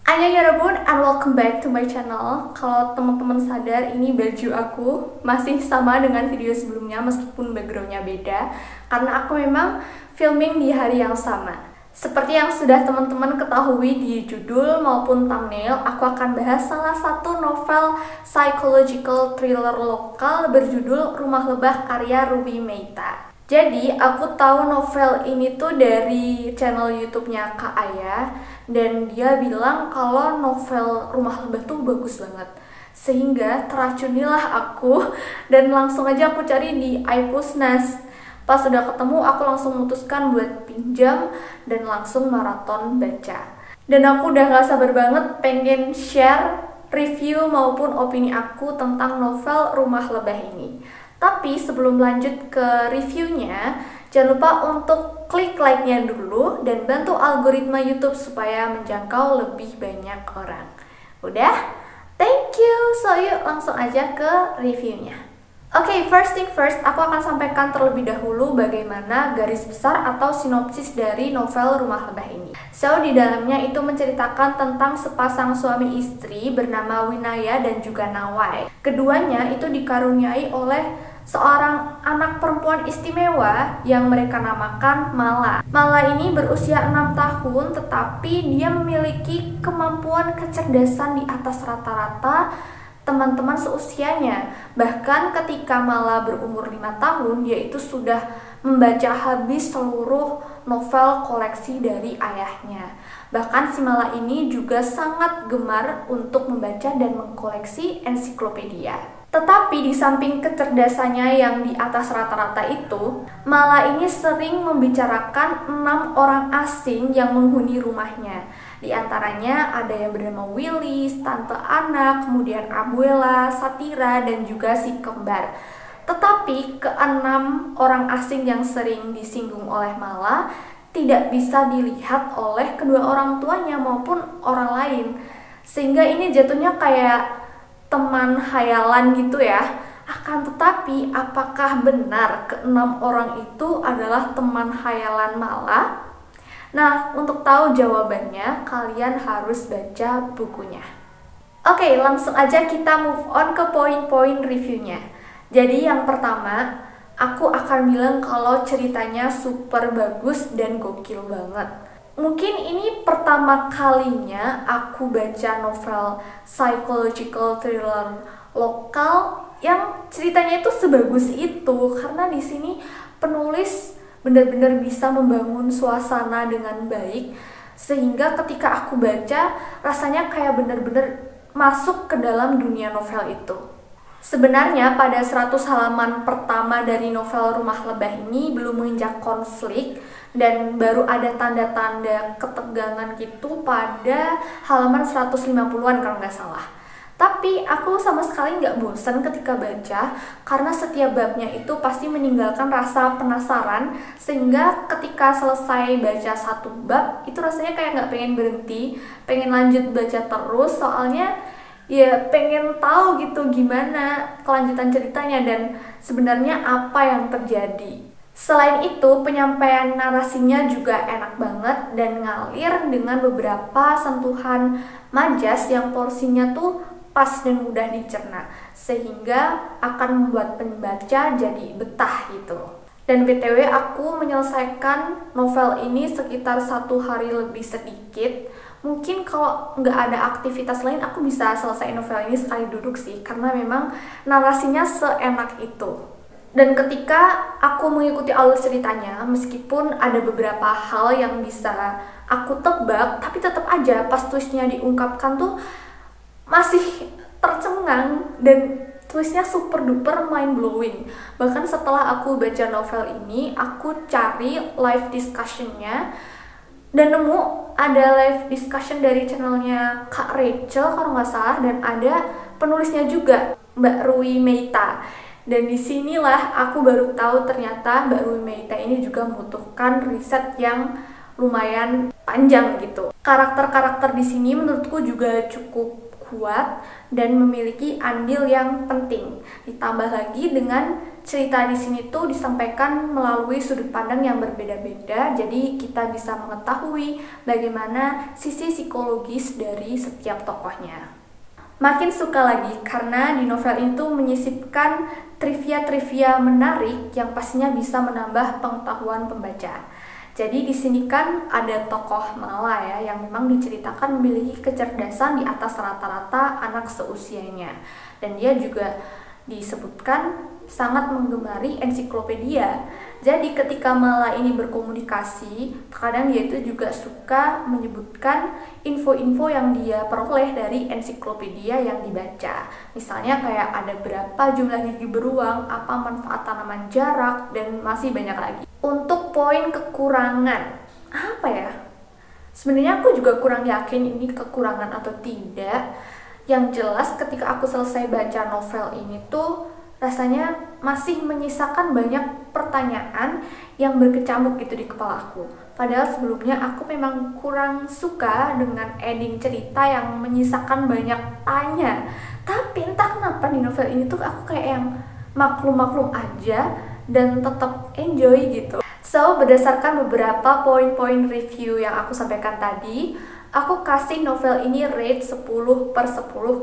Annyeong Yorobun and welcome back to my channel. Kalau teman-teman sadar, ini baju aku masih sama dengan video sebelumnya meskipun backgroundnya beda, karena aku memang filming di hari yang sama. Seperti yang sudah teman-teman ketahui di judul maupun thumbnail, aku akan bahas salah satu novel psychological thriller lokal berjudul Rumah Lebah karya Ruby Meita. Jadi aku tahu novel ini tuh dari channel YouTube-nya Kak Aya, dan dia bilang kalau novel Rumah Lebah tuh bagus banget. Sehingga teracunilah aku dan langsung aja aku cari di iPusnas. Pas udah ketemu aku langsung memutuskan buat pinjam dan langsung maraton baca. Dan aku udah gak sabar banget pengen share review maupun opini aku tentang novel Rumah Lebah ini. Tapi sebelum lanjut ke reviewnya, jangan lupa untuk klik like-nya dulu dan bantu algoritma YouTube supaya menjangkau lebih banyak orang. Udah? Thank you! So yuk langsung aja ke reviewnya. Oke, first thing first, aku akan sampaikan terlebih dahulu bagaimana garis besar atau sinopsis dari novel Rumah Lebah ini. So, di dalamnya itu menceritakan tentang sepasang suami istri bernama Winaya dan juga Nawai. Keduanya itu dikaruniai oleh seorang anak perempuan istimewa yang mereka namakan Mala. Mala ini berusia 6 tahun, tetapi dia memiliki kemampuan kecerdasan di atas rata-rata teman-teman seusianya. Bahkan ketika Mala berumur 5 tahun, dia itu sudah membaca habis seluruh novel koleksi dari ayahnya. Bahkan si Mala ini juga sangat gemar untuk membaca dan mengkoleksi ensiklopedia. Tetapi di samping kecerdasannya yang di atas rata-rata itu, Mala ini sering membicarakan 6 orang asing yang menghuni rumahnya. Di antaranya ada yang bernama Willis, Tante Ana, kemudian Abuela, Satira, dan juga si kembar. Tetapi ke-6 orang asing yang sering disinggung oleh Mala tidak bisa dilihat oleh kedua orang tuanya maupun orang lain. Sehingga ini jatuhnya kayak teman khayalan gitu ya. Akan tetapi apakah benar ke-6 orang itu adalah teman khayalan Mala? Nah, untuk tahu jawabannya, kalian harus baca bukunya. Oke, langsung aja kita move on ke poin-poin reviewnya. Jadi yang pertama, aku akan bilang kalau ceritanya super bagus dan gokil banget. Mungkin ini pertama kalinya aku baca novel psychological thriller lokal yang ceritanya itu sebagus itu, karena di sini penulis benar-benar bisa membangun suasana dengan baik, sehingga ketika aku baca rasanya kayak benar-benar masuk ke dalam dunia novel itu. Sebenarnya pada 100 halaman pertama dari novel Rumah Lebah ini belum menginjak konflik dan baru ada tanda-tanda ketegangan gitu pada halaman 150-an kalau nggak salah. Tapi aku sama sekali nggak bosan ketika baca, karena setiap babnya itu pasti meninggalkan rasa penasaran, sehingga ketika selesai baca satu bab, itu rasanya kayak nggak pengen berhenti, pengen lanjut baca terus, soalnya ya pengen tahu gitu gimana kelanjutan ceritanya dan sebenarnya apa yang terjadi. Selain itu, penyampaian narasinya juga enak banget dan ngalir dengan beberapa sentuhan majas yang porsinya tuh pas dan mudah dicerna, sehingga akan membuat pembaca jadi betah gitu. Dan BTW, aku menyelesaikan novel ini sekitar 1 hari lebih sedikit. Mungkin kalau nggak ada aktivitas lain, aku bisa selesai novel ini sekali duduk sih, karena memang narasinya seenak itu. Dan ketika aku mengikuti alur ceritanya, meskipun ada beberapa hal yang bisa aku tebak, tapi tetap aja pas twistnya diungkapkan tuh masih tercengang dan twistnya super duper mind blowing. Bahkan setelah aku baca novel ini, aku cari live discussionnya dan nemu ada live discussion dari channelnya Kak Rachel kalau nggak salah, dan ada penulisnya juga, Mbak Ruby Meita. Dan disinilah aku baru tahu ternyata Mbak Ruby Meita ini juga membutuhkan riset yang lumayan panjang gitu. Karakter-karakter di sini menurutku juga cukup kuat dan memiliki andil yang penting. Ditambah lagi dengan cerita di sini tuh disampaikan melalui sudut pandang yang berbeda-beda, jadi kita bisa mengetahui bagaimana sisi psikologis dari setiap tokohnya. Makin suka lagi karena di novel itu menyisipkan trivia-trivia menarik yang pastinya bisa menambah pengetahuan pembaca. Jadi di sini kan ada tokoh Mala ya yang memang diceritakan memiliki kecerdasan di atas rata-rata anak seusianya. Dan dia juga disebutkan sangat menggemari ensiklopedia. Jadi ketika Mala ini berkomunikasi, terkadang dia itu juga suka menyebutkan info-info yang dia peroleh dari ensiklopedia yang dibaca. Misalnya kayak ada berapa jumlah gigi beruang, apa manfaat tanaman jarak, dan masih banyak lagi. Untuk poin kekurangan, apa ya? Sebenarnya aku juga kurang yakin ini kekurangan atau tidak. Yang jelas ketika aku selesai baca novel ini tuh rasanya masih menyisakan banyak pertanyaan yang berkecamuk gitu di kepala aku. Padahal sebelumnya aku memang kurang suka dengan ending cerita yang menyisakan banyak tanya. Tapi entah kenapa di novel ini tuh aku kayak yang maklum-maklum aja dan tetap enjoy gitu. So, berdasarkan beberapa poin-poin review yang aku sampaikan tadi, aku kasih novel ini rate 10/10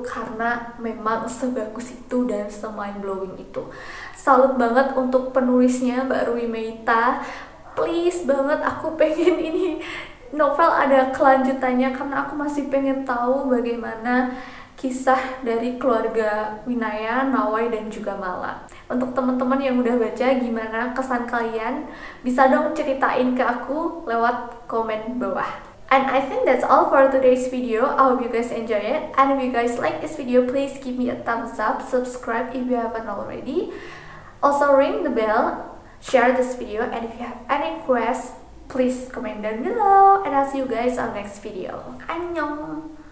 karena memang sebagus itu dan se-mind blowing itu. Salut banget untuk penulisnya Mbak Rui Meita. Please banget aku pengen ini novel ada kelanjutannya karena aku masih pengen tahu bagaimana kisah dari keluarga Winaya, Nawai, dan juga Mala. Untuk teman-teman yang udah baca, gimana kesan kalian? Bisa dong ceritain ke aku lewat komen bawah. And I think that's all for today's video. I hope you guys enjoy it. And if you guys like this video, please give me a thumbs up, subscribe if you haven't already. Also ring the bell, share this video, and if you have any requests, please comment down below. And I'll see you guys on next video. Annyeong!